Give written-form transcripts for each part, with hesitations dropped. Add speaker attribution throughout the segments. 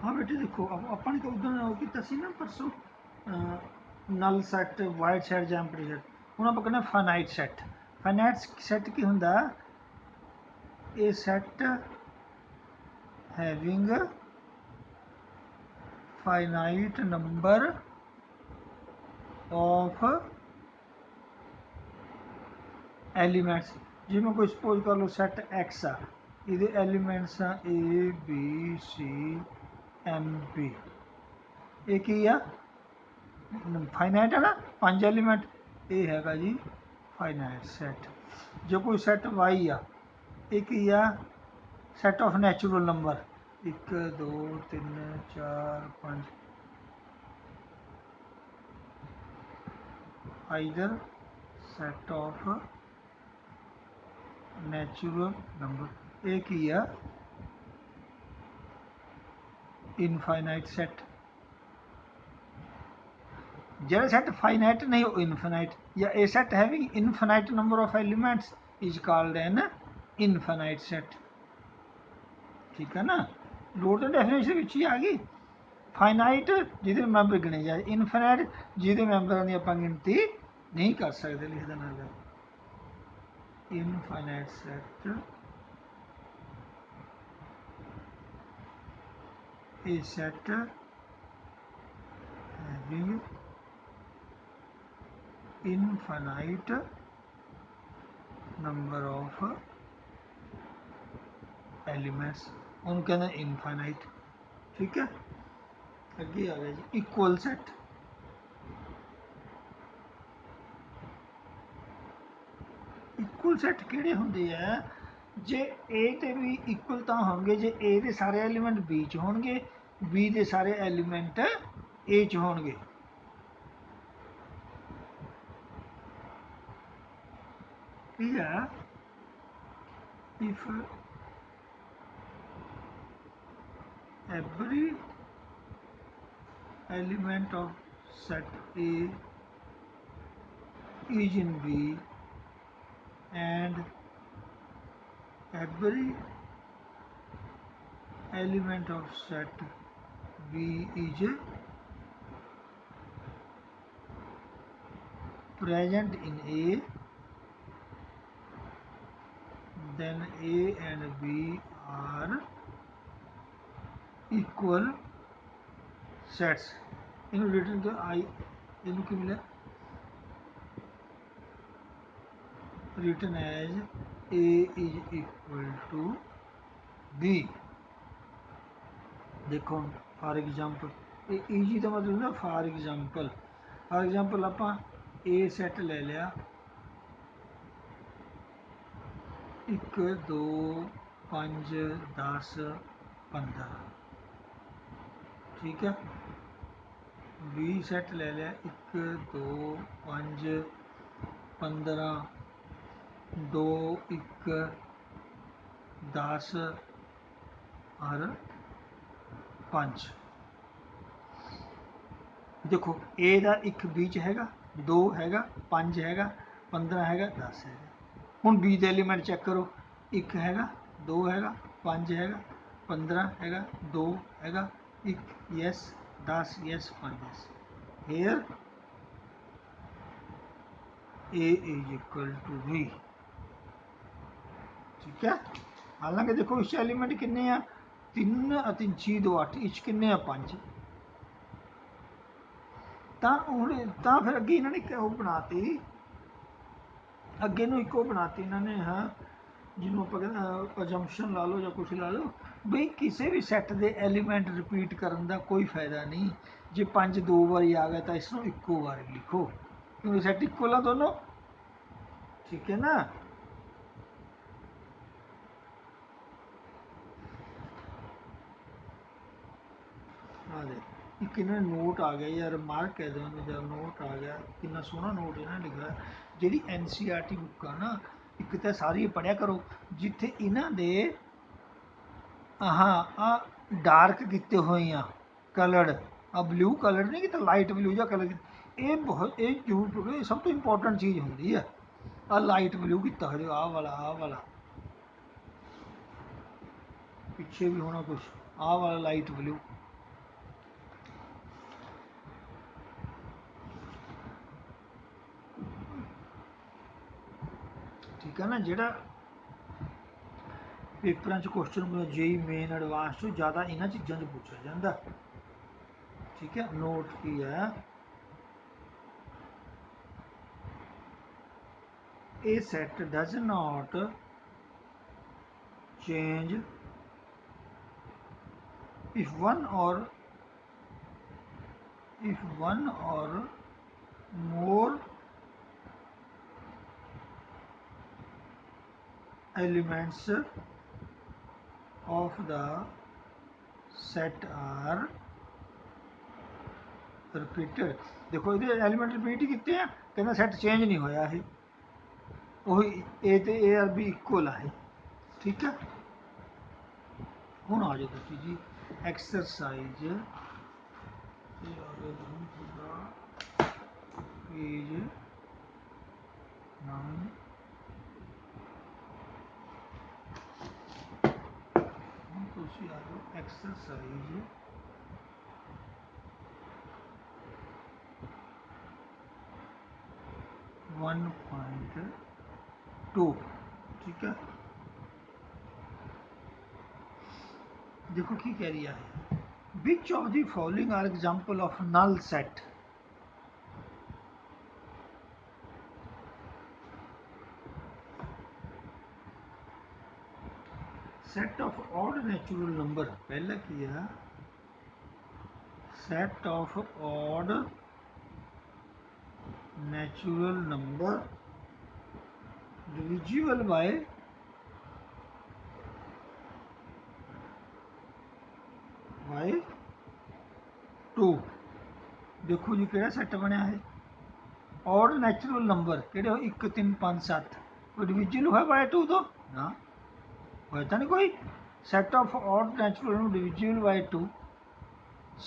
Speaker 1: हाँ बेटे देखो, अब अपन को उधर ਉਹ ਕੀਤਾ ਸੀ ਨਾ परसों नल सैट वाइड सैट ਜਾਂ एम्प्टी सैट। ਹੁਣ ਆਪਾਂ ਕਹਿੰਦੇ फाइनाइट सैट। फाइनाइट सैट ਕੀ ਹੁੰਦਾ? ਇਹ set having finite number of elements. जिवें कोई सपोज कर लो सैट एक्स आ, ये एलीमेंट्स आ A B C M P. ये की आ? फाइनाइट है ना, 5 एलीमेंट। ये हैगा जी फाइनाइट सैट। जो कोई सैट वाई आ, ये की आ? Set of natural number 1 2 3 4 5। Either set of natural number, ये की आ? Infinite set. जो सैट फाइनाइट नहीं इनफाइनाइट, या a set having infinite number of elements is called an infinite set. ठीक है ना, लोड तो डेफिनेशन विच ही आ गई। फाइनाइट जिहदे मैंबर गिने जाए, इनफाइनाइट जिहदे मैंबरां दी आपां गिनती नहीं कर सकते। लिख देना है infinite set A set having infinite number of elements, उन्होंने कहना इनफाइनाइट। ठीक है, अगे आ गया जी इक्वल सैट। इक्वल सैट किहड़े हुंदे आ? जे ए ते बी इक्वल तां होणगे जे ए दे सारे एलीमेंट बी च होणगे, बी दे सारे एलीमेंट ए च होणगे। ठीक है, if every element of set A is in B and every element of set B is present in A, then A and B are equal sets। इन्हों written तो आई इन्हों की मिले written as A is equal to B। देखो for example ये easy का मतलब ना, फॉर एग्जाम्पल आप ए सैट ले लिया 1 2 5 10 15। ठीक है, बी सैट ले लिया 1 2 5 15 2 1 10 और 5। देखो ए का 1 बी च हैगा, 2 हैगा, 5 हैगा, 15 हैगा, 10 हैगा। हुण बी दे एलीमेंट चैक करो, 1 हैगा, 2 हैगा, 5 हैगा, 15 हैगा, 2 हैगा, 1 yes, 10 yes, 5 yes. Here A is equal to B. ठीक है, हालांकि देखो इस एलीमेंट किन्ने आ? 3 3 6 2 8, इच किन्ने आ? 5। ਤਾਂ ਫਿਰ ਅੱਗੇ ਇਹਨਾਂ ਨੇ ਉਹ ਬਣਾਤੀ, ਅੱਗੇ ਨੂੰ ਇੱਕ ਉਹ ਬਣਾਤੀ ਇਹਨਾਂ ਨੇ, ਹਾਂ ਜਿਹਨੂੰ ਆਪਾਂ ਕਹਿੰਦੇ ਅਜੰਪਸ਼ਨ ਲਾ ਲਓ ਜਾਂ ਕੁਛ ਲਾ ਲਓ, ਬਈ ਕਿਸੇ ਵੀ ਸੈੱਟ ਦੇ ਐਲੀਮੈਂਟ ਰਿਪੀਟ ਕਰਨ ਦਾ ਕੋਈ ਫਾਇਦਾ ਨਹੀਂ। ਜੇ 5 2 ਵਾਰੀ ਆ ਗਿਆ ਤਾਂ ਇਸ ਨੂੰ ਇੱਕੋ ਵਾਰੀ ਲਿਖੋ, ਕਿਉਂਕਿ ਸੈੱਟ ਇਕੁਅਲ ਆ ਦੋਨੋਂ। ਠੀਕ ਹੈ ਨਾ, ਆ ਦੇ एक इन्होंने नोट आ गया यार, मार्क कह दो जरा, नोट आ गया, कितना सोहना नोट इन्होंने लिखा। जी NCERT बुक आ ना, एक तो सारी पढ़िया करो, जिथे इन्हों दे हाँ आ डार्क किते हुए आ कलर्ड, आ ब्लू कलर नहीं किता, लाइट ब्लू या कलर, ये बहुत ये जरूर पढ़ो, सब तो इंपॉर्टेंट चीज़ होंगी है। आ लाइट ब्लू किता हो, आ वाला पिछे भी होना कुछ, आ वाला लाइट ब्लू, है ना, जिहड़ा पेपरां च क्वेश्चन जेई मेन एडवांस तो ज़्यादा इन्हां चीज़ों च पूछा जाता। ठीक है, नोट की है a set does not change if one or more elements of the set are repeated। देखो ये एलिमेंट रिपीट ही कितने हैं, कहना सैट चेंज नहीं होया है, वही ए ते ए आर बी इक्वल है। ठीक है, हुण आ जाओ तुसीं जी एक्सरसाइज पेज 9 हुण तुसीं आ जाओ एक्सरसाइज 1.2। ठीक है, देखो की कह रही है, which of the following are example of null set. Set of odd natural number, पहला की है set of odd natural number divisible by two. देखो जी कि सैट बनया है ऑड नैचुरल नंबर कि 1 3 5 7 कोई डिविजिबल है बाय 2 तो ना हो तो नहीं कोई। Set of odd natural number divisible by 2,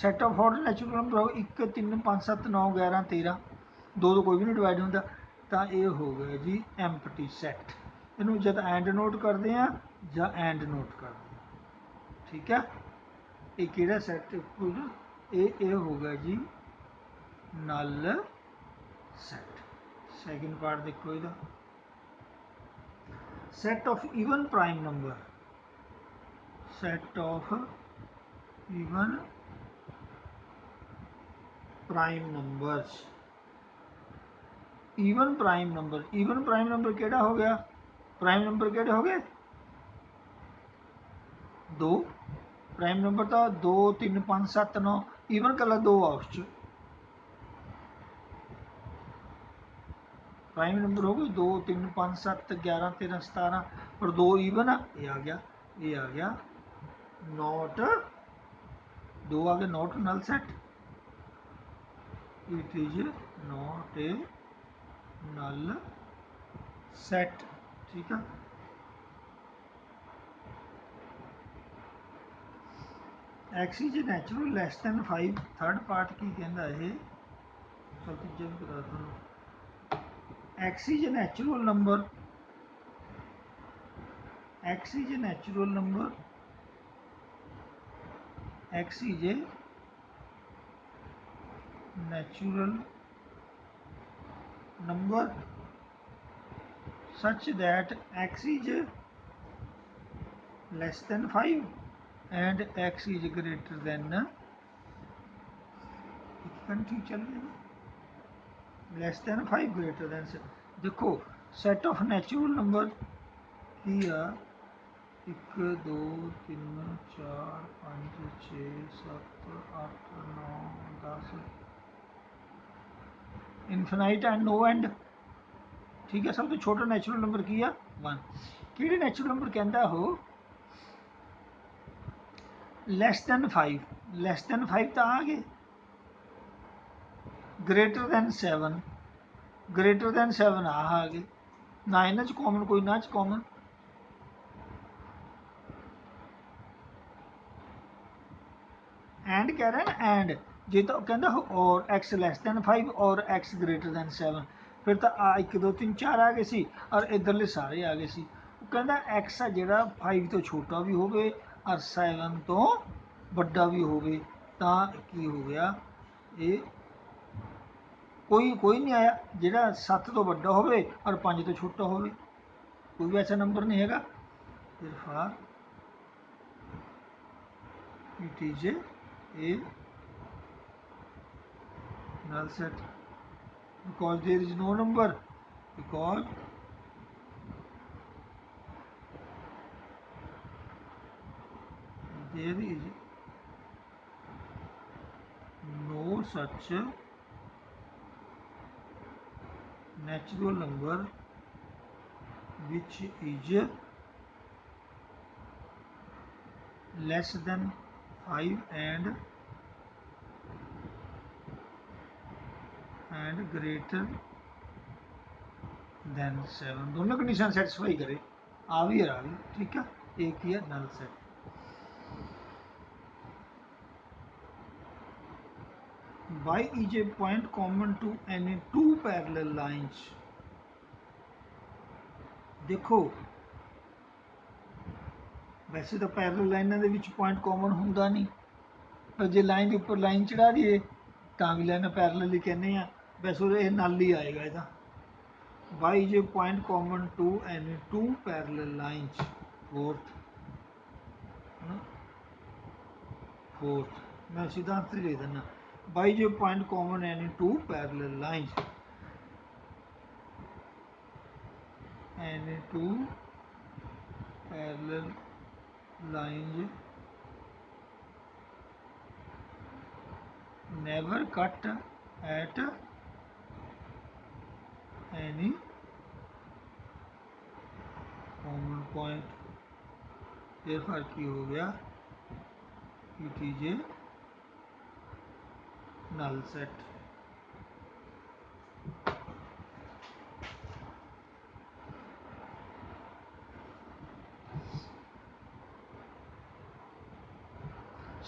Speaker 1: set of odd natural number 1 3 5 7 9 11 13 2 तो कोई भी नहीं डिवाइड होता, तो ये हो गया जी एम्पटी सैट। इनू जब एंड नोट करते हैं या एंड नोट करते हैं। ठीक है, ये किहड़ा सैट ये हो गया जी नल सैट। सैकेंड पार्ट देखो इहदा set of even prime number, set of even prime numbers. Even prime number केड़ा हो गया, प्राइम नंबर केड़े हो गए 2 प्राइम नंबर तो 2 3 5 7 9 ईवन कलर 2 आ उस प्राइम नंबर हो गए 2 3 5 7 11 13 17 और 2 ईवन ये आ गया, ये आ गया नॉट 2 आ गया not null set, it is not a null set. ठीक है, x is natural less than 5। Third part की कहता है, चल तीजा भी बता थोड़ा। X is natural number, x is natural number, x is a natural number such that x is less than 5 and x is greater than less than 5 greater than 6। देखो set of natural number की आ 1 2 3 4 5 6 7 8 9 10 infinite and no and. ठीक है, सब तो छोटा natural number की आ 1। कि natural number कहता हो लैस दैन 5, लैस दैन 5 तो आ गए, ग्रेटर दैन 7, ग्रेटर दैन 7 आ गए, ना इन्होंने कॉमन कोई ना कॉमन। एंड कह रहे हैं एंड जे तो कहता हो और एक्स लैस दैन 5 और एक्स ग्रेटर दैन 7, फिर तो आ 1 2 3 4 आ गए सी और इधरले सारे आ गए सी। कहता एक्स आ जो 5 तो छोटा भी हो और 7 तो बड़ा भी हो की हो गया ये कोई कोई नहीं आया जो 7 तो बड़ा हो और 5 तो छोटा हो। कोई भी ऐसा नंबर नहीं हैगा, therefore it is a null set because there is no number, because there is no such natural number which is less than 5 and greater than 7। दोनों कंडीशन सेटिस्फाई करे, आ भी और आ भी, ठीक है, एक ही है null set. Y is a point common to any two parallel lines। देखो वैसे तो पैरेलल लाइनों के विच पॉइंट कॉमन होंदा नहीं, पर जे लाइन के उपर लाइन चढ़ा दिए तो भी लाइन पैरेलल ही कहने हैं, वैसे ये नल ही आएगा ਇਹਦਾ। Y is a point common to any two parallel lines। Fourth मैं सीधा आंसर लिख देना, Y is a point common any two parallel lines। any two parallel lines never cut at any common point। ये फर्क ही हो गया, it is a null set.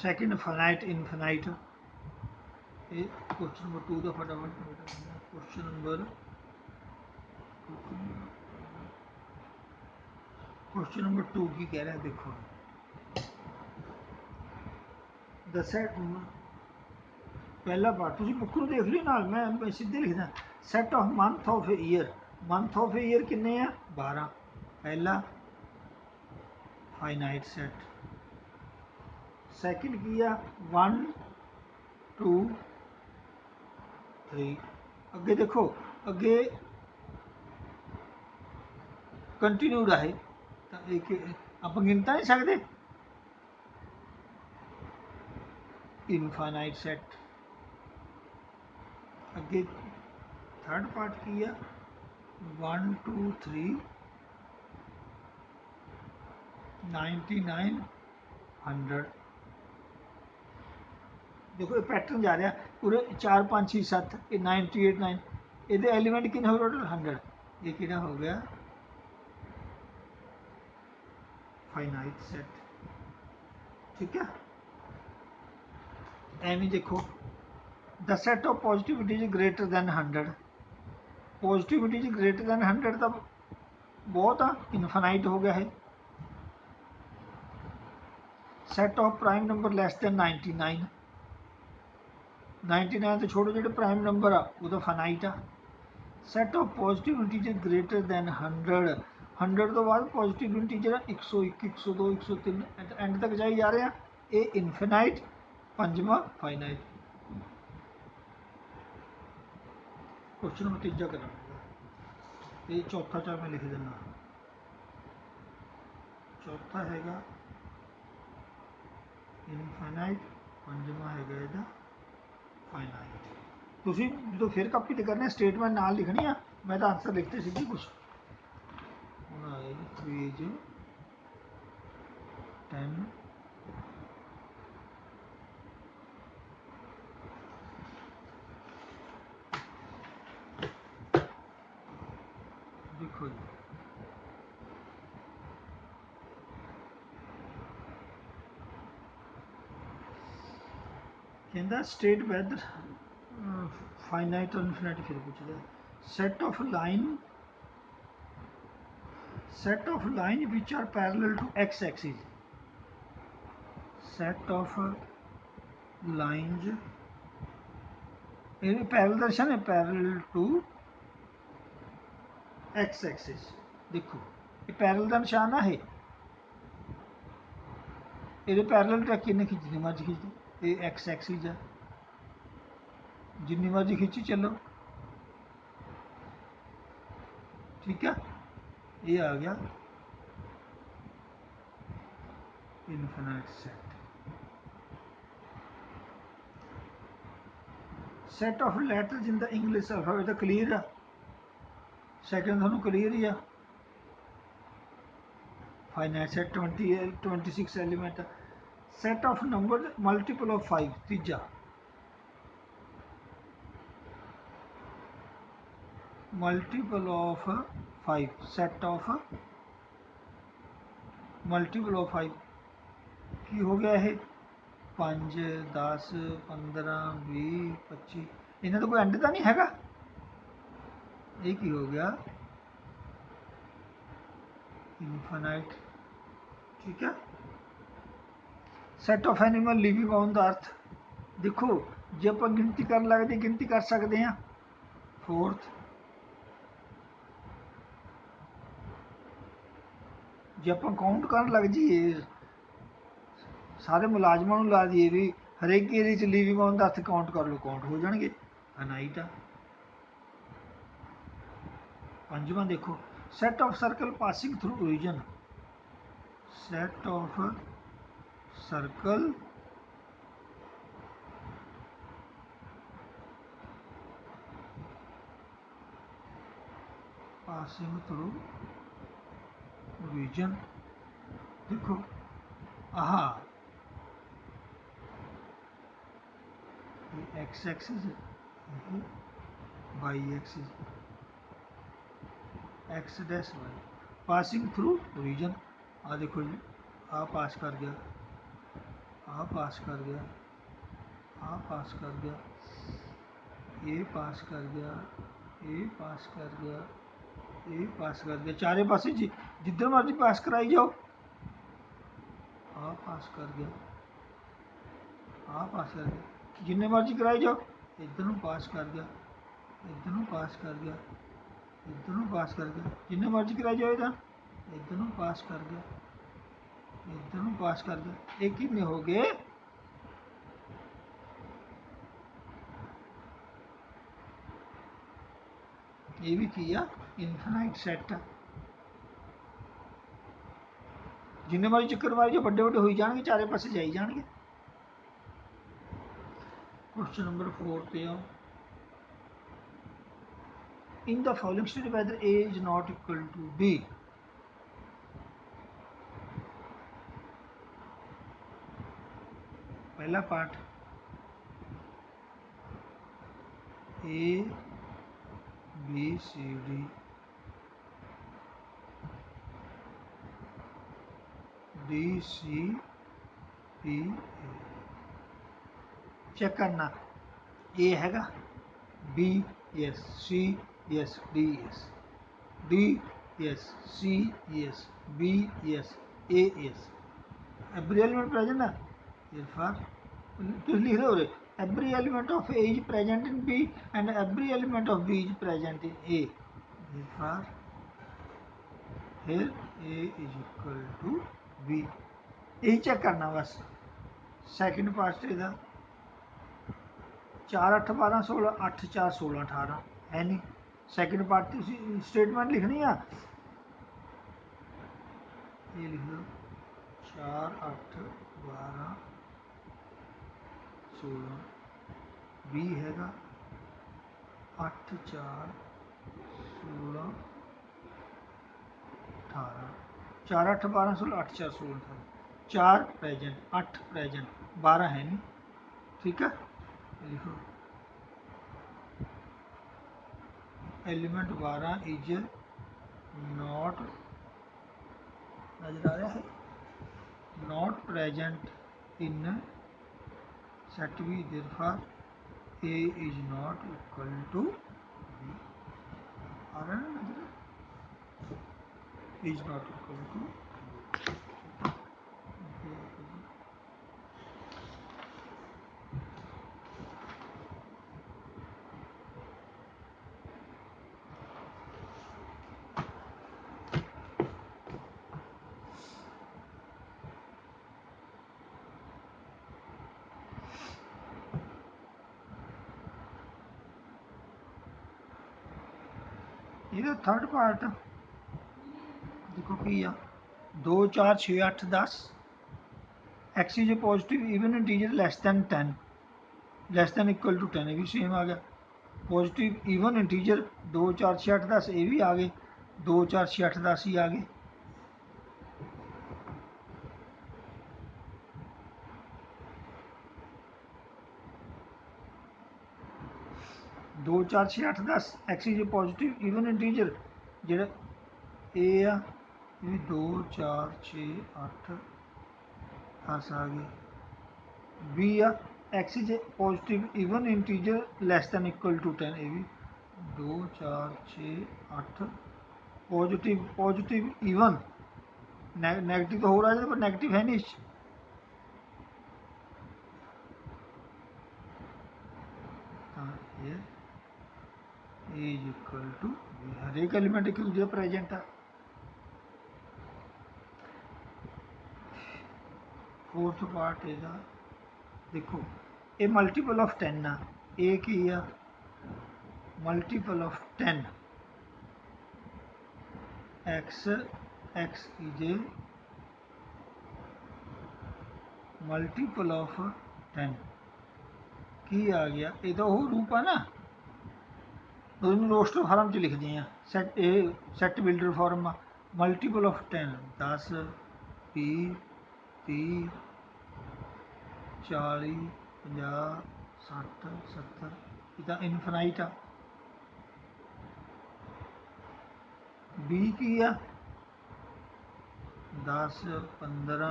Speaker 1: Second finite infinite, ये क्वेश्चन नंबर 2 का फटाफट क्वेश्चन नंबर 2 की कह रहा है, देखो द सेट, पहला पार्ट तुम बुक में देख ली ना, मैं सीधे लिखना, set of month of year. Month of year किन्ने हैं 12, पहला फाइनाइट सैट। सैकेंड की है 1 2 3, अगे देखो अगे कंटिन्यूड है तो एक आप गिनता नहीं सकते, इनफाइनाइट सैट। अगे थर्ड पार्ट की है 1 2 3 99 100। देखो ये पैटर्न जा रहा पूरे 4 5 6 7 ये 98 9, ये एलीमेंट कितने हो टोटल 100, ये कितना हो गया फाइनाइट सेट, ठीक है। एवं देखो the set of positivity is greater than 100, positivity is greater than 100 तो बहुत आ इनफाइनाइट हो गया है। Set of prime number less than 99, 99 तो छोड़ो, जो प्राइम नंबर आ वो तो फाइनाइट आ। Set of positive integer greater than 100, 100 तो बाद पॉजिटिव इंटीजर 101 102 103 एंड तक जाई जा रहे हैं, ये इनफिनाइट, पंजवा फाइनाइट। क्वेश्चन नंबर 3 करना, ये चौथा चार मैं लिख देना, चौथा हैगा इनफाइनाइट, पंजवा हैगा ਇਹਦਾ फाइनाइट। ਤੁਸੀਂ ਜਦੋਂ ਫਿਰ ਕਾਪੀ ਤੇ ਕਰਨਾ ਸਟੇਟਮੈਂਟ ਨਾਲ ਲਿਖਣੀ ਆ, ਮੈਂ ਤਾਂ ਆਨਸਰ ਲਿਖਤੇ ਸੀ ਕੁਝ। ਹੁਣ ਆਏ ਪੇਜ 10 देखो जी, कहता स्टेट वैदर फाइनाइट और इनफिनिटी, फिर पूछता set of line which are parallel to X axis, set of lines ये पैरेलल दर्शन है, पैरेलल टू एक्स एक्सिस। देखो ये पैरल का निशान है, ये पैरल ट्रैक किन्ने खिंचनी मर्जी खिंच, ये एक्स एक्सिस है, जिन्नी मर्जी खिंची चलो, ठीक है। ये आ गया infinite set. Set of letters in the English alphabet clear है, सैकेंड थानू क्लीयर ही है। Finite set 26 element. Set of number multiple of 5 Teeja, multiple of 5, set of multiple of 5 की हो गया है 5 10 15 20 25, इन्हें तो कोई एंड तो नहीं हैगा, ये की हो गया इनफिनाइट, ठीक है। Set of animal living on the earth, देखो जो आप गिनती कर लगते गिनती कर सकते हैं, फोर्थ जो आप काउंट कर लग जाइए, सारे मुलाजमान ला दिए भी हरेक एरिए च living on the earth count कर लो, काउंट हो जाएंगे, अनाइट आ। पंजवां देखो set of circle passing through origin, set of circle passing through origin, देखो आहा X axis Y axis, X dash Y passing through origin, आ देखो जी आ पास कर गया, आ पास कर गया, आ पास कर गया, ए पास कर गया, ए पास कर गया, ए पास कर गया, चारे पासे जी जिधर मर्जी पास कराई जाओ, आ पास कर गया, आ पास कर गया, जिन्ने मर्जी कराई जाओ, इधर पास कर गया, इधर पास कर गया, इधर पास कर गया, जिन्ने मर्जी कराई जाओ, इधर पास कर गया, इधर पास कर गया, एक कितने हो गए, ये भी किया इनफिनाइट सेट, जिन्ने मर्जी चक्कर मारी जो बड़े बड़े हो जाएंगे, चारे पासे जाई जाएंगे। क्वेश्चन नंबर 4 पे आओ, in the following statement whether A is not equal to B, पहला part A B C D D C P A, check करना ए हैगा, B yes, C yes, D yes, D yes, C yes, B yes, A yes, every element present है, therefore तो लिख रहे हो every element of A is present in B and every element of B is present in A, therefore here A is equal to B, यही check करना बस। Second part इहदा 4 8 12 16 8 4 16 18 है नहीं, सैकेंड पार्ट स्टेटमेंट लिखनी है, ये लिख दो 4 8 12 16, बी हैगा 8 4 16 18, 4 8 12 16 8 4 16 18, 4 प्रेजेंट 8 प्रेजेंट 12 है नहीं, ठीक है। लिखो एलिमेंट 12 इज नॉट, नजर आ रहा है, not present in set B, therefore A is not equal to B, आ रहा है ना नजर, इज नॉट इक्वल टू ये थर्ड पार्ट देखो की आ 2 4 6 8 10 X is a positive even integer less than 10 less than equal to 10 ये भी सेम आ गया पॉजिटिव इवन इंटीजर 2 4 6 8 10 ये भी आ गए 2 4 6 8 10 ही आ गए 2 4 6 8 10 X is a positive even integer ਜਿਹੜਾ ए आ ये 2 4 6 8 10 आ गए बी आ x is a positive even integer less than equal to 10 ये भी 2 4 6 8 पॉजिटिव पॉजिटिव इवन नेगेटिव तो हो रहा है पर नेगेटिव है नहीं ये इज इक्वल टू हर एक एलिमेंट एक दूसरे प्रेजेंट है फोर्थ पार्ट ਇਹਦਾ देखो ये मल्टीपल ऑफ 10 ਆ ਇਹ ਕੀ ਆ multiple of 10 x x is a multiple of 10 की आ गया ये तो वो रूप है ना दोनों रोस्टर फॉर्म च लिखते हैं set A set builder form multiple of 10 10 20 30 40 50 60 70 ये इनफिनाइट आ बी की आ 10 15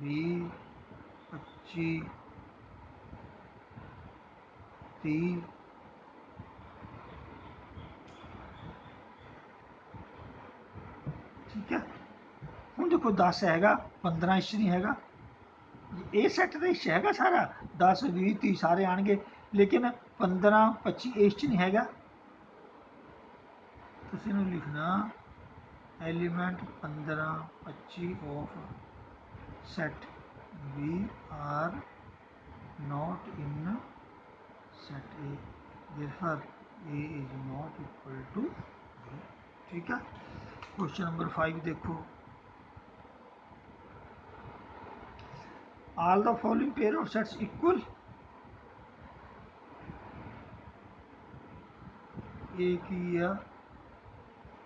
Speaker 1: 20 25 30 ठीक है हूँ देखो 10 हैगा 15 इंच नहीं हैगा ये सैट का हिस्सा हैगा सारा 10 20 30 सारे आएंगे लेकिन 15 25 इंच नहीं हैगा तुसीं नूं लिखना element 15 25 of set B are not in set A therefore A is not equal to B ठीक है क्वेश्चन नंबर 5 देखो all the following pair of sets equal a की आ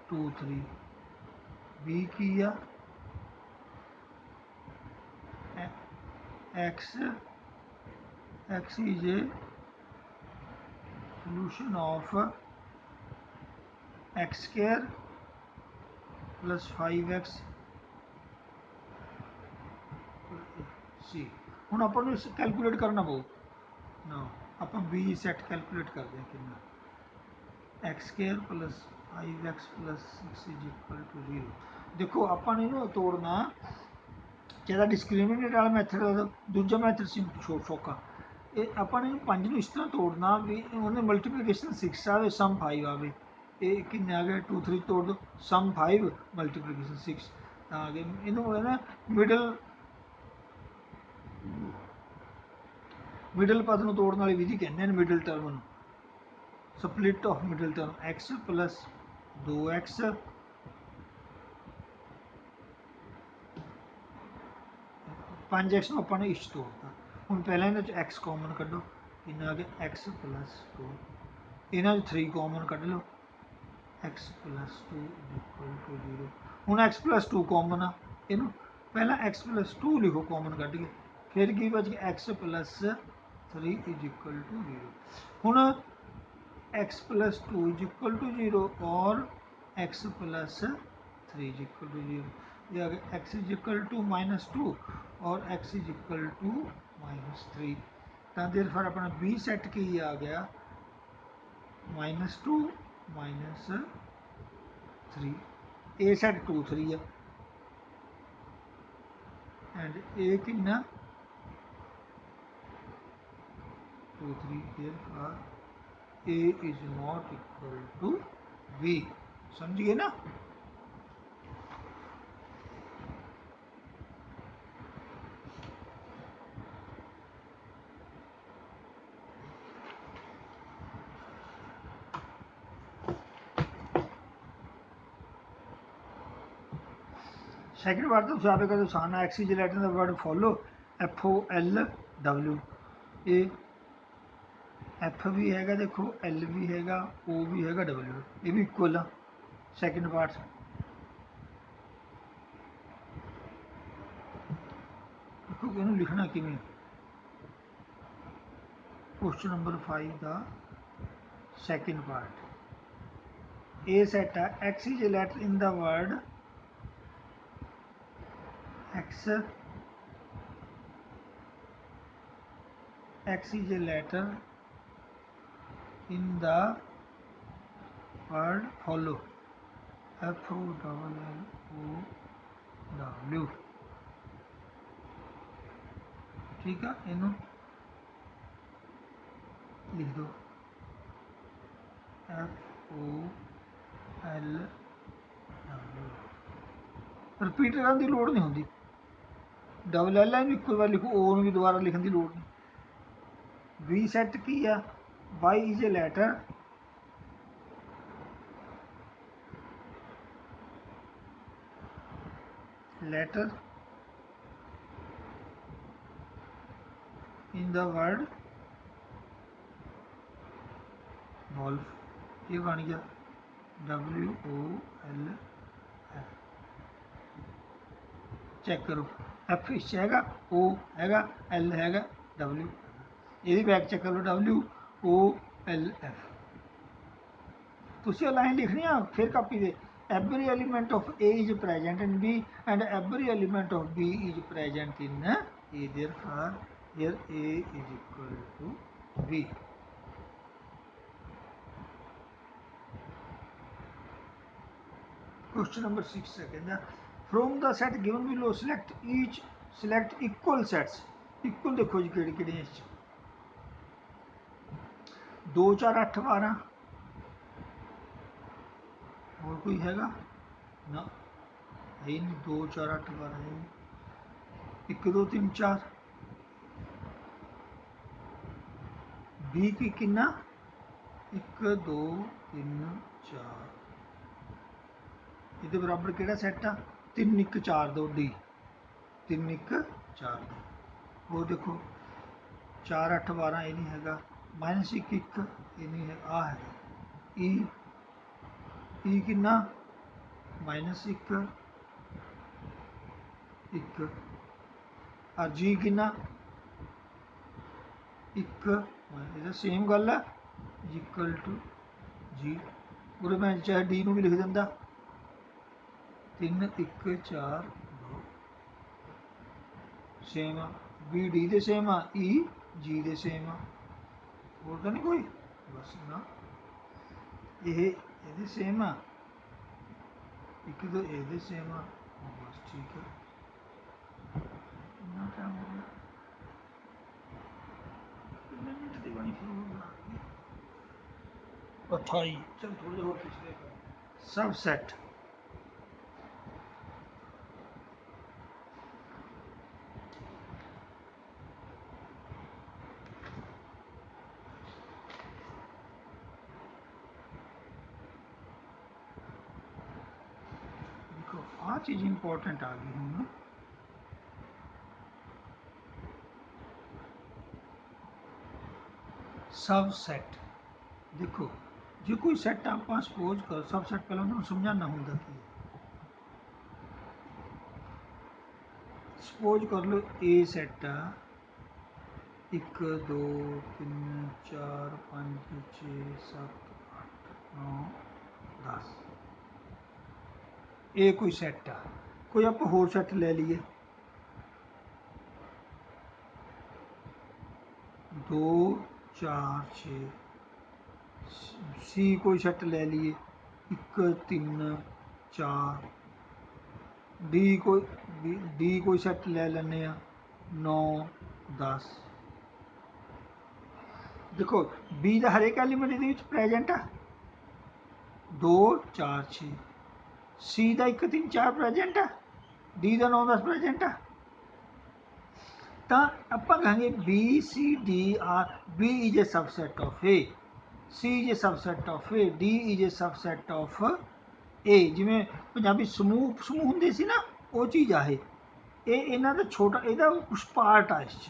Speaker 1: 2 3 b की आ x x is a solution of x square plus 5x सी ਹੁਣ ਆਪਾਂ ਨੂੰ ਇਸ ਕੈਲਕੂਲੇਟ ਕਰਨਾ ਪਊ ਨਾ ਆਪਾਂ b ਸੈਟ ਕੈਲਕੂਲੇਟ ਕਰਦੇ ਹਾਂ ਕਿੰਨਾ x square plus 5x plus 6 is equal to 0 ਦੇਖੋ ਆਪਾਂ ਨੇ ਇਹਨੂੰ ਤੋੜਨਾ ਜਿਹਦਾ ਡਿਸਕ੍ਰਿਮੀਨੇਟ ਵਾਲਾ ਮੈਥਡ ਦੂਜਾ ਮੈਥਡ ਸੀ ਸੌਖਾ ਇਹ ਆਪਾਂ ਨੇ 5 ਨੂੰ ਇਸ ਤਰ੍ਹਾਂ ਤੋੜਨਾ ਵੀ ਉਹਨੇ ਮਲਟੀਪਲੀਕੇਸ਼ਨ 6 ਆਵੇ ਸਮ 5 ਆਵੇ ਇਹ ਕਿੰਨੇ ਆ ਗਏ 2 3 ਤੋੜ ਦੋ ਸਮ 5 ਮਲਟੀਪਲੀਕੇਸ਼ਨ 6 ਆ ਗਏ ਇਹਨੂੰ ਨਾ मिडल पद में तोड़ने वाली विधि कहते हैं middle term split of middle term x plus 2x 5x अपन ने इस तोड़ता हूँ पहले इन x कॉमन कड्डो इन्हें आ गया x प्लस 2 इन्हें 3 कॉमन कढ़ लो x प्लस 2 इक्वल टू 0 हूँ x प्लस 2 कॉमन आ इन पहला x प्लस 2 लिखो कॉमन कढ़ के फिर की बच गया x plus 3 is equal to 0 हूँ x plus 2 is equal to 0 और x plus 3 is equal to 0 ये आ गया x इज इक्वल टू -2 और x इज इक्वल टू -3 तो देर फिर अपना बी सैट की आ गया -2 -3 ए सैट 2 3 है एंड ए कितना 2 3 therefore a is not equal to b समझिए ना सैकेंड पार्ट तो आप कहते साना X is Latin the word follow FOLW ये F भी हैगा देखो L भी हैगा O भी हैगा W ये भी इक्वल आ सैकेंड पार्ट देखो इन्होंने लिखना किमें क्वेश्चन नंबर 5 का सैकेंड पार्ट ए सेट है x is a letter in the word x is a letter in the word follow FOLLOW ठीक है इन्हों लिख दो FOLW रिपीट करने की लोड़ नहीं होती डबल एल भी एक बार लिखो ओ भी दोबारा लिखने की लोड़ नहीं वी सैट की है Y is a letter in the word wolf ये बन गया WOLF चेक करो F इस हैगा O हैगा L हैगा W ये बैक चेक करो WOLF तुसी लाइन लिखनी है फिर copy they every element of A is present in B and every element of B is present in A therefore here A is equal to B question number 6 second from the set given below select equal sets equal देखो जी केड़ी केड़ी इस 2 4 8 12 और कोई हैगा ना है नहीं 2 4 8 12 है 1 2 3 4 बी की किन्ना 1 2 3 4 ये बराबर केड़ा सेट आ 3 1 4 2 डी 3 1 4 2 वो देखो 4 8 12 ये नहीं हैगा -1 1 ये नहीं है आ है ई किन्ना -1 1 और जी किन्ना 1 ये सेम गल है इक्वल टू जी पूरे मैं चाहे डी भी लिख दिंदा 3 1 4 2 सेम आ बी डी दे सेम आ ई जी दे सेम आ और तो नहीं कोई बस ना ये सेम आ एक तो ये सेम आ बस ठीक है कितना टाइम हो गया कितने मिनट की बनी शुरू होगा 28 चल थोड़े और पिछले सब सेट आ चीज इंपॉर्टेंट आ गई हूँ ना सब सेट देखो जो कोई सैट आप सपोज कर सब सैट पहले तो समझाना होंगे कि सपोज कर लो ए सैट 1 2 3 4 5 6 7 8 9 10 ये कोई सैट आ कोई आप होर सैट ले लिए 2 4 6 सी कोई सैट ले लिए 1 3 4 डी कोई सैट ले लेने 9 10 देखो बी का हर एक एलीमेंट ये प्रेजेंट आ 2 4 6 सी का 1 3 4 प्रेजेंट आ डी का 9 10 प्रेजेंट आ तो आप कहेंगे B C D are B is a subset of A C is a subset of A D is a subset of A जिमें पंजाबी समूह समूह होंगे सी ना वो चीज़ आ ये इन्हां दा छोटा इहदा कुछ पार्ट आ इस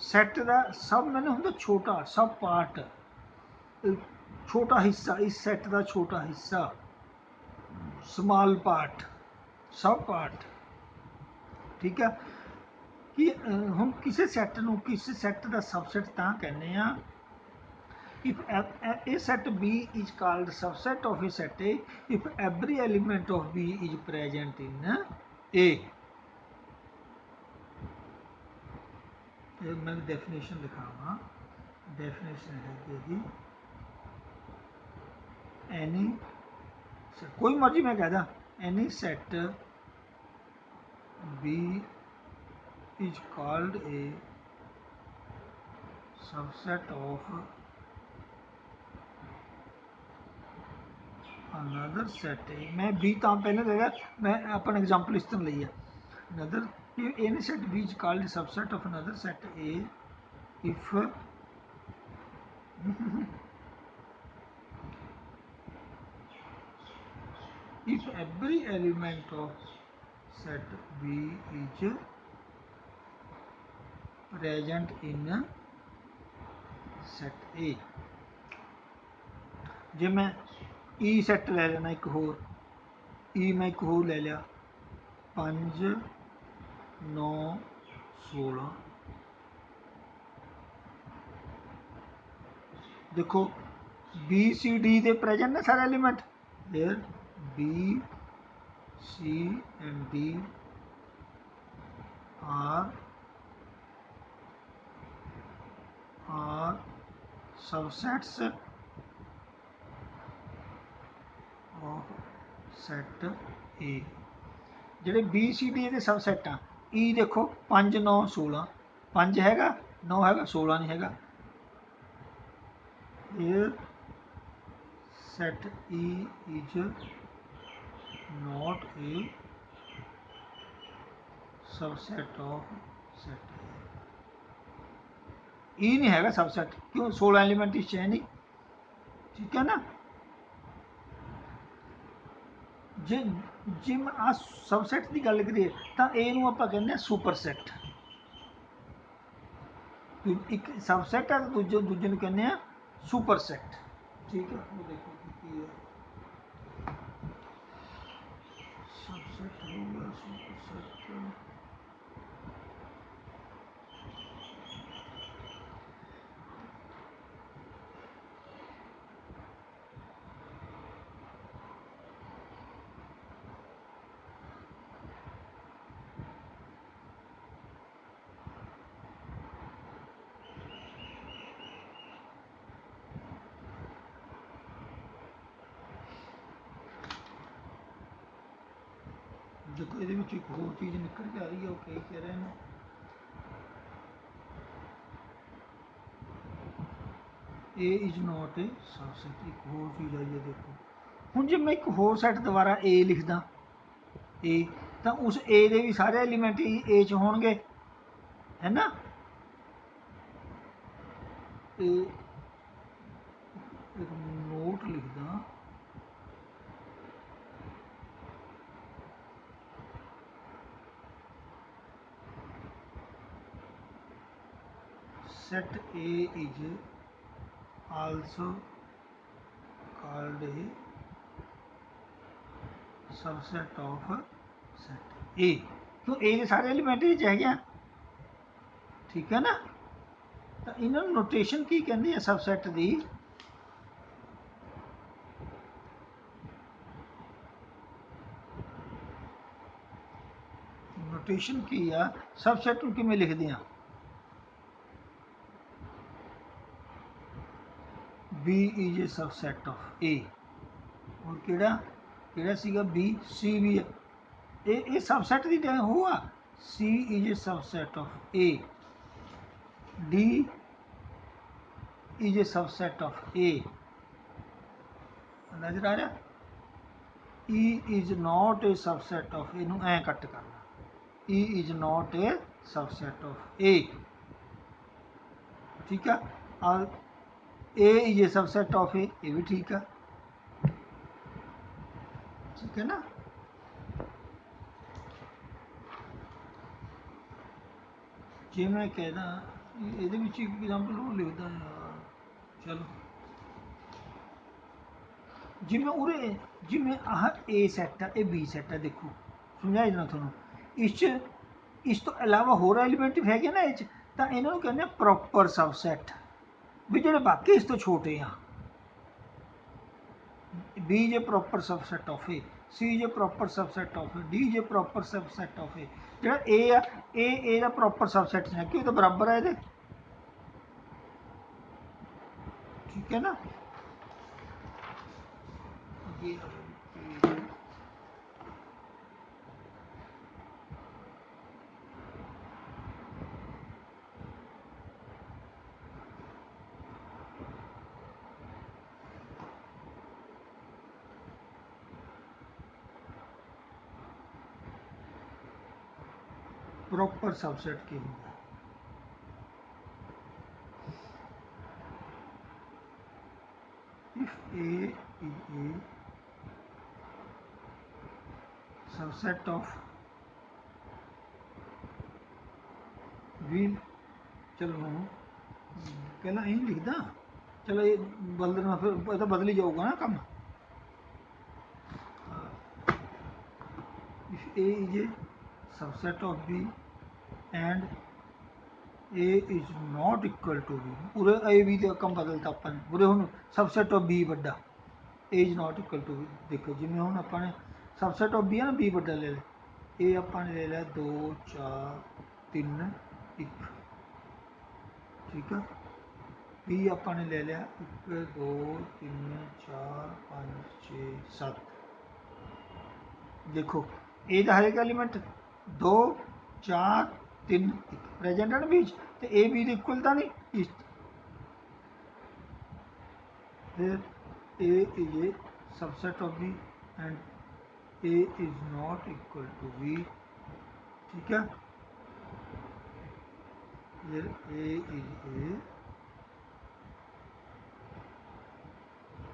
Speaker 1: सैट का सब मैंने होंगे छोटा सब पार्ट छोटा हिस्सा इस सैट का छोटा हिस्सा स्मॉल पार्ट सब पार्ट ठीक है कि हम किसी सैट नूं किस सैट का सबसैट तां कहने आ if a set B is called subset of a set A if every element of B is present in A मैं डेफिनेशन लिखावा डेफिनेशन है जी एनी कोई मर्जी मैं कहदा any set B is called a subset of another set A मैं B तां पहले देगा मैं अपन एग्जांपल इस तरह ਲਈ है another any set B is called a subset of another set A if if every element of set B is present in set A जे मैं E सैट ले लेना एक होर E मैं एक होर ले लिया 5 9 16 देखो बी सी डी दे प्रेजेंट ने सारे element there B C and D are subsets of set A ਜਿਹੜੇ बी सी डी ਦੇ सबसैट आ E देखो 5 9 16 5 हैगा 9 हैगा 16 नहीं हैगा ये set E is not a subset of set A E नहीं हैगा सबसेट क्यों 16 एलिमेंट इस है नहीं ठीक है ना जे जे आ सबसेट की गल करिए तो ए नूं आपां कहने सुपर सैट एक सबसेट है तो दूजे नूं कहने सुपर सैट ठीक है वो देखो की है सबसेट हो गया सुपर सैट देखो ये एक होर चीज़ निकल के आ रही है वो कई कह रहे हैं ए इज नॉट ए सबसेट एक होर चीज़ आई है देखो हुण जे मैं एक होर सैट दोबारा ए लिखदा ए तो उस ए दे भी सारे एलीमेंट ही ए च होणगे है ना ए एक नोट लिखदा set A is also called a subset of set A तो A के सारे एलिमेंट ही है ठीक है ना तो इन्होंने नोटेशन की कहते हैं सबसेट दी नोटेशन की आ सबसेट कि मैं लिख दिया B is a subset of A और केड़ा सीगा B C भी है ये सबसेट दी हुआ C is a subset of A D is a subset of A नजर आ रहा E is not a subset of A नूं ऐ कट करना E is not a subset of A ठीक है और A is a subset of A ये भी ठीक है ना जे मैं कहदा ये एग्जाम्पल और लिखदा यार, चलो जिमें उरे जिमें आह ए सैट है, बी सैट है, देखो समझाई देना थोड़ा इस तो अलावा होर एलीमेंट भी है ना, तो इन्हों कहते हैं प्रॉपर सबसैट भी जो बाकी इस तो छोटे हैं। बी जे proper subset of A, C जे proper subset of A, D जे प्रॉपर सबसैट ऑफ ए, जो ए का प्रॉपर सबसैट है क्यों तो बराबर है ये, ठीक है ना। ये प्रॉपर सबसेट की होगा। If A is a subset of B, चलो पहला यही लिखदा, चलो ये बदलना फिर तो बदल ही जाऊगा ना कम। If A is a subset of B and A is not equal to B, पूरे ए बी का कम बदलता अपन पूरे हूँ सबसेट ऑफ बी बड़ा, A is not equal to B. देखो जिमें हूँ अपने सबसेट ऑफ बी है ना, बी बड़ा ले लिया, ए अपन ले लिया 2 4 3 1, ठीक है। बी अपन ले लिया 1 2 3 4 5 6 7, देखो ए का हर एक एलीमेंट 2 4 3 1 प्रेजेंट है ना बीच, तो ए बी की इक्वलता नहीं, फिर A is a subset of B and A is not equal to B, ठीक है। फिर A is a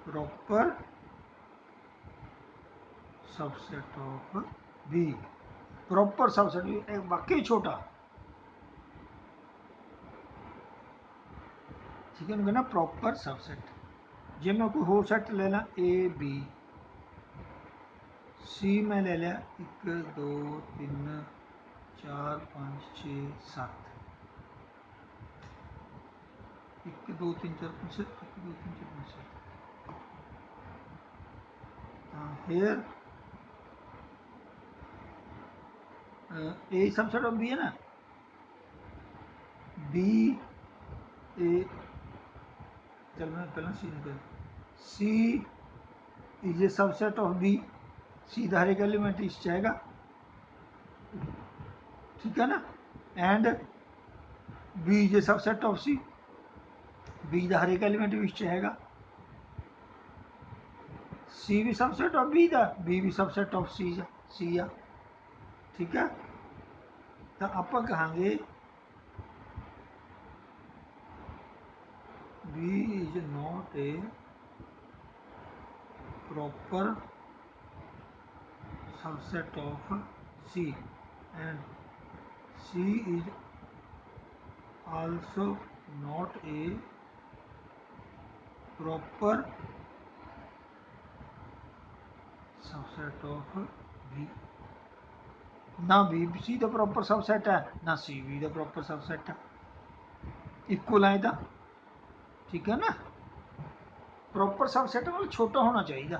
Speaker 1: proper subset of B, proper subset एक वाकई छोटा, ठीक है ना, प्रॉपर सबसेट। जे मैं कोई होर सैट ले ला ए बी सी, मैं ले लिया 1 2 3 4 5 6 7, 1 2 3 4 5 7, 1 2 3 4 5 7, here A subset of B है ना, बी ए, चल मैं पहले सी निकल, C is a subset of B, C का हर एक एलिमेंट इस जाएगा, ठीक है ना, and B is a subset of C, B का हर एक एलिमेंट भी इस जाएगा, सी भी सबसेट ऑफ बी का, बी भी सबसेट ऑफ सी आ, ठीक है। तो आप कहेंगे B is not a proper subset of C and C is also not a proper subset of B, ना बी सी का प्रॉपर सबसेट है ना सी बी का प्रॉपर सबसेट है, इक्वल है इधर, ठीक है ना। प्रॉपर सबसेट मतलब छोटा होना चाहिए,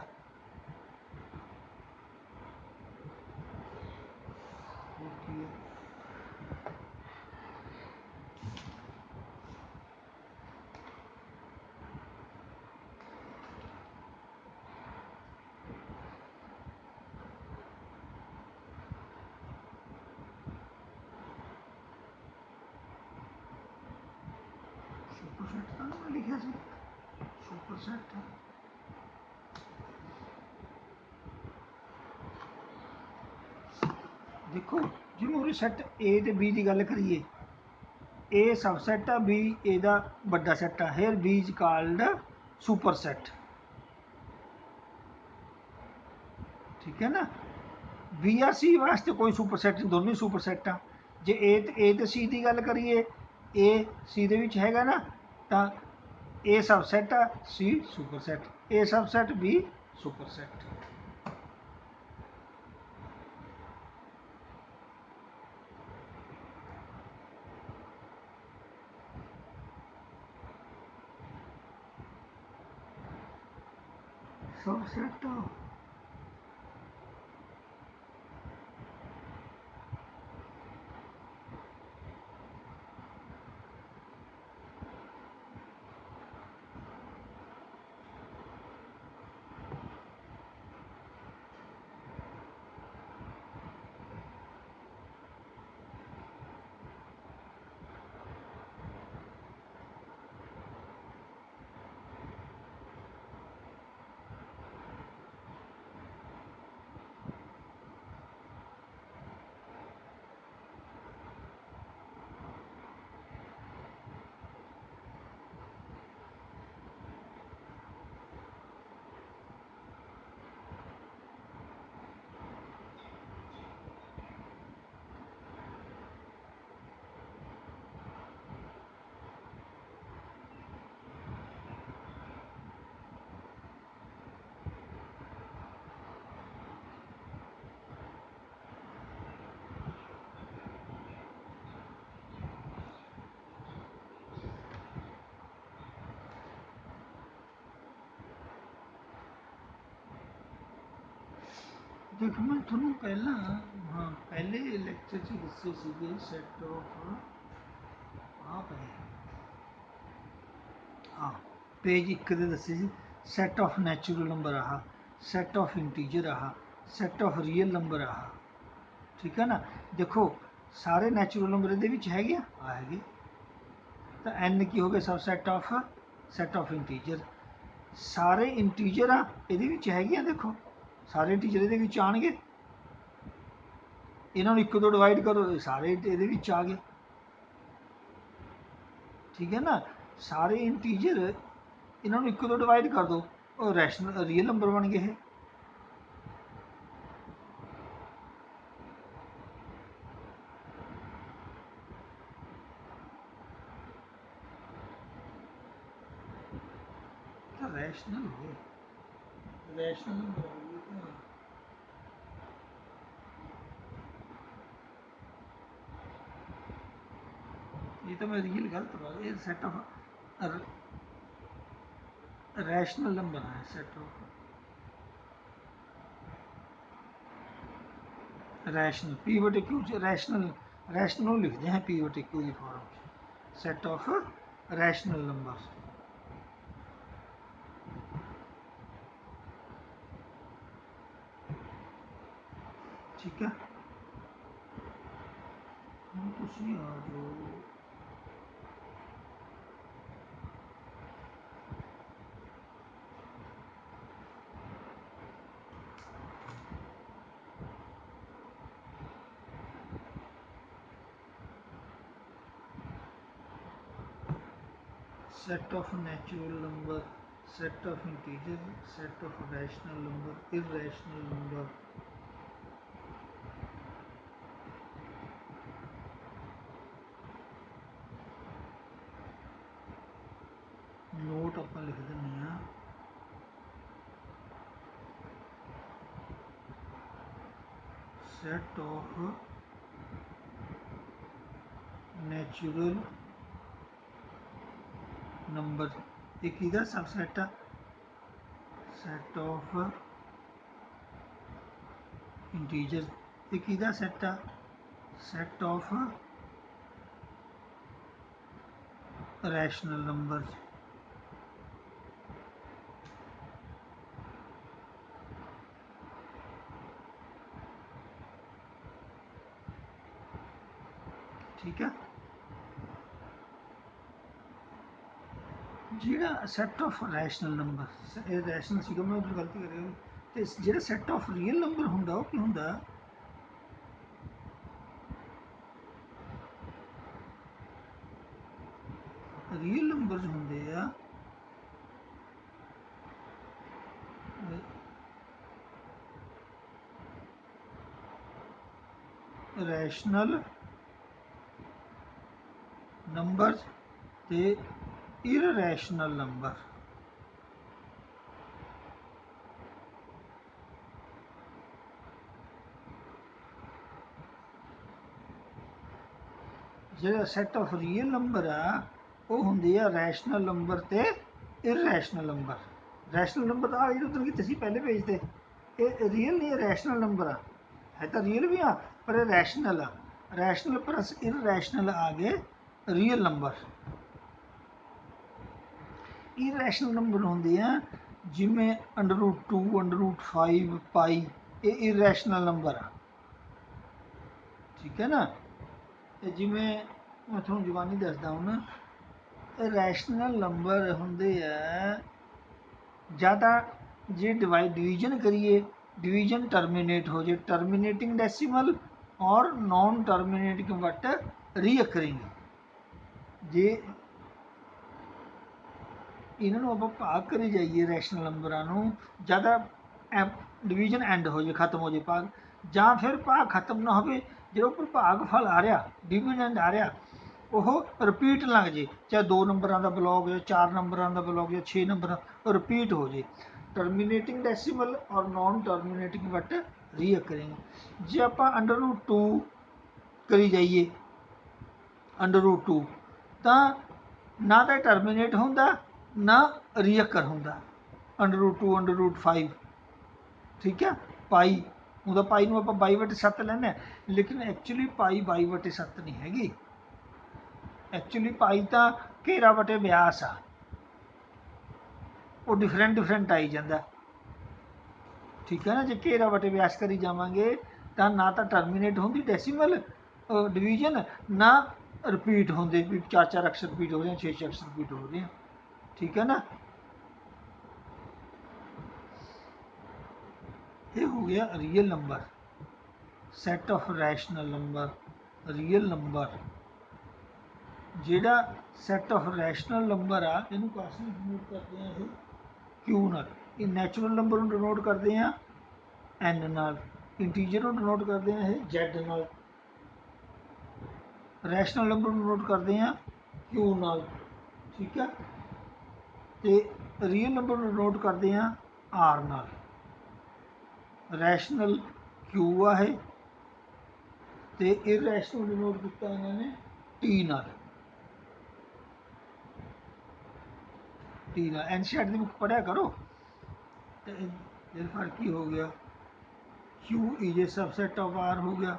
Speaker 1: सुपरसेट था ना लिखा सी, सुपरसेट है। देखो जिवें उरे सैट ए ते बी की गल करिए, ए सबसैट है, बी ए दा बड़ा सैट है, here B is called superset, ठीक है ना। बी या सी वास्ते कोई सुपरसेट नहीं, दोनों ही सुपरसेट आ। ਜੇ ए ਤੇ C ਦੀ ਗੱਲ ਕਰੀਏ, A C ਦੇ ਵਿੱਚ ਹੈਗਾ ਨਾ, ਤਾਂ A सबसेट आ, C superset, A subset B superset. Subset देखो मैं थोड़ा पहला, हाँ पहले लेक्चर च दसे सीगे सैट ऑफ आप है, हाँ पेज 1 ਦੇ दसे सी सैट ऑफ नैचुरल नंबर आह, सैट ऑफ इंटीजर आह, सैट ऑफ रीयल नंबर आह, ठीक है ना। देखो सारे नैचुरल नंबर ਇਹਦੇ ਵਿੱਚ ਹੈਗੇ ਆ ਹੈਗੇ, ਤਾਂ n ਕੀ ਹੋ ਗਿਆ subset of set of integer, सारे इंटीजर आ ਇਹਦੇ ਵਿੱਚ ਹੈਗੇ ਆ, देखो सारे इंटीजर ਇਹਦੇ ਵਿੱਚ ਆਣਗੇ, ਇਹਨਾਂ ਨੂੰ 1 ਤੋਂ ਡਿਵਾਈਡ ਕਰੋ, ਸਾਰੇ ਇਹਦੇ ਵਿੱਚ ਆ ਗਏ, ਠੀਕ ਹੈ ਨਾ। ਸਾਰੇ ਇੰਟੀਜਰ ਇਹਨਾਂ ਨੂੰ 1 ਤੋਂ ਡਿਵਾਈਡ ਕਰ ਦਿਓ, ਉਹ ਰੈਸ਼ਨਲ ਰੀਅਲ ਨੰਬਰ ਬਣ ਗਏ ਇਹ। ਤਾਂ ਰੈਸ਼ਨਲ ਹੋ ਗਏ, ਰੈਸ਼ਨਲ ਨੰਬਰ ਹੋ ਗਏ। ये तो मैं रियल गलत बात, ये सेट ऑफ रैशनल नंबर है, सेट ऑफ रैशनल पी बटे क्यू रैशनल, रैशनल लिखते हैं पी बटे क्यू की form, set of rational number, ठीक है। कुछ नहीं आ जो set of natural number, set of integer, set of rational number, irrational number, note अपन लिख दें, सेट ऑफ नेचुरल नंबर एक इधर सबसेट, सेट ऑफ इंटीजर एक इधर set, set of rational number, ठीक है। ਜਿਹੜਾ ਸੈੱਟ ਆਫ ਰੈਸ਼ਨਲ ਨੰਬਰ, ਇਹ ਰੈਸ਼ਨਲ ਸੀਗਾ, ਮੈਂ ਉਹ ਗਲਤੀ ਕਰ ਰਿਹਾ, ਤੇ ਜਿਹੜਾ ਸੈੱਟ ਆਫ ਰੀਅਲ ਨੰਬਰ ਹੁੰਦਾ ਉਹ ਕੀ ਹੁੰਦਾ, ਰੀਅਲ ਨੰਬਰਸ ਹੁੰਦੇ ਆ ਰੈਸ਼ਨਲ नंबर्स ते इररैशनल नंबर। ਜਿਹੜਾ ਸੈੱਟ ਆਫ ਰੀਅਲ ਨੰਬਰ ਆ ਉਹ ਹੁੰਦੀ ਆ ਰੈਸ਼ਨਲ ਨੰਬਰ ਤੇ ਇਰਰੈਸ਼ਨਲ ਨੰਬਰ। ਰੈਸ਼ਨਲ ਨੰਬਰ ਆ ਜਿਹੜੇ ਤੁਸੀਂ ਕਿਤੇ ਸੀ ਪਹਿਲੇ ਪੇਜ ਤੇ, ਇਹ ਰੀਅਲ ਨਹੀਂ, ਰੈਸ਼ਨਲ ਨੰਬਰ ਆ। ਹੈ ਤਾਂ ਰੀਅਲ ਵੀ ਆ ਪਰ ਇਹ ਰੈਸ਼ਨਲ ਆ। ਰੈਸ਼ਨਲ ਪਲਸ ਇਰਰੈਸ਼ਨਲ ਆ ਗਏ ਰੀਅਲ ਨੰਬਰ। ਇਰਰੈਸ਼ਨਲ ਨੰਬਰ ਹੁੰਦੇ ਆ ਜਿਵੇਂ √2, √5, ਪਾਈ, ਇਹ ਇਰਰੈਸ਼ਨਲ ਨੰਬਰ ਆ। ਠੀਕ ਹੈ ਨਾ। ਤੇ ਜਿਵੇਂ ਮੈਂ ਤੁਹਾਨੂੰ ਜ਼ੁਬਾਨੀ ਦੱਸਦਾ ਹੁਣ, ਰੈਸ਼ਨਲ ਨੰਬਰ ਹੁੰਦੇ ਆ ਜ਼ਿਆਦਾ ਜੇ डिवीजन करिए, डिवीजन टर्मिनेट हो जाए, टर्मिनेटिंग डेसिमल और नॉन टर्मिनेटिंग बट रीअकरिंग। जे इन्हों आप भाग करी जाइए रैशनल नंबरों ज़्यादा डिवीजन एंड हो जाए, खत्म हो जाए भाग, ਜਾਂ फिर भाग खत्म ना हो, जो उपर भागफल आ रहा डिविडेंड आ रहा वो रिपीट लग जाए, चाहे 2 नंबरों का ब्लॉक या 4 नंबरों का ब्लॉक या 6 नंबर रिपीट हो जाए। टर्मिनेटिंग डेसिमल और नॉन टर्मिनेटिंग बट रीअकरिंग। जे आप √2 करी जाइए, √2 तो ना तो टर्मिनेट होंदा ना रीअकर होंदा, √2, √5। ठीक है। पाई ਉਹਦਾ ਪਾਈ ਨੂੰ ਆਪਾਂ 22/7 ਲੈਂਦੇ ਹਾਂ, ਲੇਕਿਨ ਐਕਚੁਅਲੀ ਪਾਈ 22/7 ਨਹੀਂ ਹੈਗੀ। ਐਕਚੁਅਲੀ ਪਾਈ ਤਾਂ ਘੇਰਾ ਵਟੇ ਵਿਆਸ ਆ, ਉਹ ਡਿਫਰੈਂਟ ਆਈ ਜਾਂਦਾ। ਠੀਕ ਹੈ ਨਾ। ਜੇ ਘੇਰਾ ਵਟੇ ਵਿਆਸ ਕਰੀ ਜਾਵਾਂਗੇ ਤਾਂ ਨਾ ਤਾਂ ਟਰਮੀਨੇਟ ਹੁੰਦੀ ਡੈਸੀਮਲ ਡਿਵੀਜ਼ਨ, ਨਾ ਰਿਪੀਟ ਹੁੰਦੇ ਵੀ 4 ਅਕਸ਼ਰ ਰਿਪੀਟ ਹੋ ਰਹੇ, 6 ਅਕਸ਼ਰ ਰਿਪੀਟ ਹੋ ਰਹੇ। ठीक है ना। ये हो गया real number, set of rational number, real number. जेड़ा सैट ऑफ रैशनल नंबर आ इनू काफी डिनोट करते हैं ये क्यू नाल। ये नैचुरल नंबर नू डिनोट करते हैं एन नाल, इंटीजर नू डिनोट करते हैं ये जेड नाल, रैशनल नंबर नू डिनोट करते हैं क्यू नाल। ठीक है। तो रियल नंबर नू डिनोट करते हैं आर नाल। रैशनल क्यू आ है तो इररैशनल डिनोट किया इन्होंने टी नाल। टी नाल एनसीईआरटी की बुक पढ़िया करो। तो फिर की हो गया, Q is a subset of R हो गया,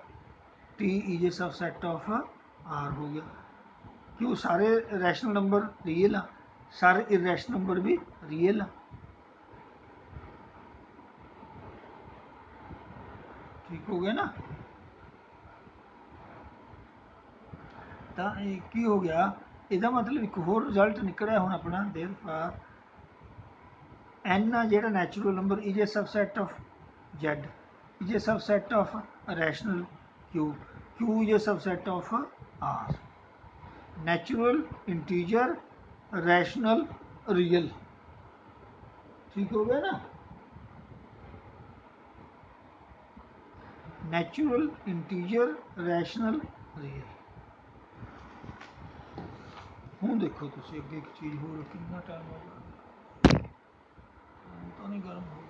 Speaker 1: T is a subset of R हो गया। क्यों सारे रैशनल नंबर रियल आ, सारे इररैशनल नंबर भी रियल आ। ठीक हो गया ना। तो की हो गया, इसका मतलब एक होर रिजल्ट निकलिया हुण अपना देर फार एन आ जिहड़ा natural number is a subset of Z, is a subset of rational Q, Q is a subset of R. Natural, integer, rational, real. ठीक हो गया ना। Natural, integer, rational, real. हुण देखो तुसीं अगे एक चीज़ होर, कितना टाइम हो गया तो नहीं गर्म हो